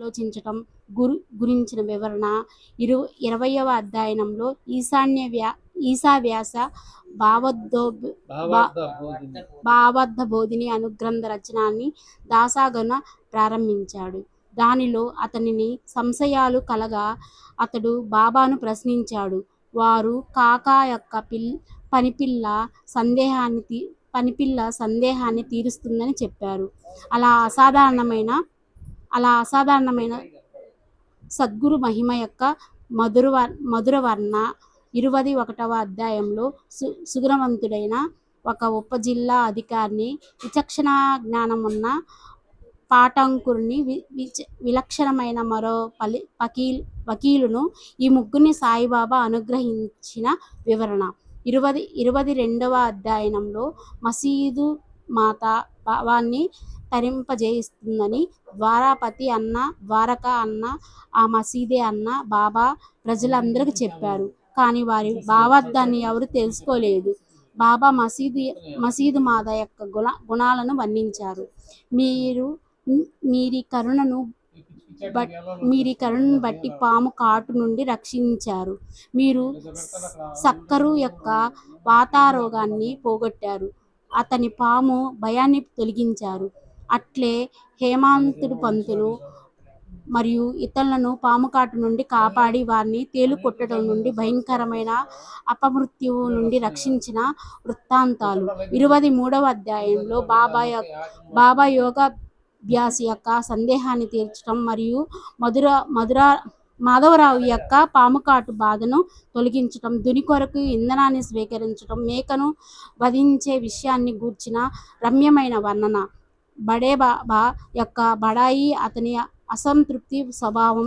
ఆలోచించటం గురించిన వివరణ 20వ అధ్యయనంలో ఈశావ్యాస భావార్థ బోధిని అనుగ్రంథ రచనాన్ని దాసగణ ప్రారంభించాడు. దానిలో అతనిని సంశయాలు కలగా అతడు బాబాను ప్రశ్నించాడు. వారు కాకా యొక్క పనిపిల్ల సందేహాన్ని తీరుస్తుందని చెప్పారు. అలా అసాధారణమైన సద్గురు మహిమ యొక్క మధురవర్ణ 21వ అధ్యాయంలో సుగుణవంతుడైన ఒక ఉపజిల్లా అధికారిని, విచక్షణ జ్ఞానం ఉన్న పాఠంకురుని, విలక్షణమైన మరో వకీలును, ఈ ముగ్గురిని సాయిబాబా అనుగ్రహించిన వివరణ 22వ అధ్యయనంలో మసీదు మాత భావాన్ని తరింపజేస్తుందని, ద్వారపతి అన్న, ద్వారక అన్న, ఆ మసీదే అన్న బాబా ప్రజలందరికీ చెప్పారు. కానీ వారి భావార్థాన్ని ఎవరు తెలుసుకోలేదు. బాబా మసీదు మాత యొక్క గుణాలను వర్ణించారు. మీరీ కరుణను బట్టి పాము కాటు నుండి రక్షించారు. మీరు సక్కరు యొక్క వాతారోగాన్ని పోగొట్టారు. అతని పాము భయాన్ని తొలగించారు. అట్లే హేమంతుడు పంతులు మరియు ఇతరులను పాముకాటు నుండి కాపాడి వారిని తేలు కొట్టడం నుండి, భయంకరమైన అపమృత్యువు నుండి రక్షించిన వృత్తాంతాలు. 23వ అధ్యాయంలో బాబా యోగాభ్యాసి యొక్క సందేహాన్ని తీర్చడం మరియు మాధవరావు యొక్క పాముకాటు బాధను తొలగించటం, దుని కొరకు ఇంధనాన్ని స్వీకరించటం, మేకను వధించే విషయాన్ని గూర్చిన రమ్యమైన వర్ణన. బడే బాబా యొక్క బడాయి, అతని అసంతృప్తి స్వభావం,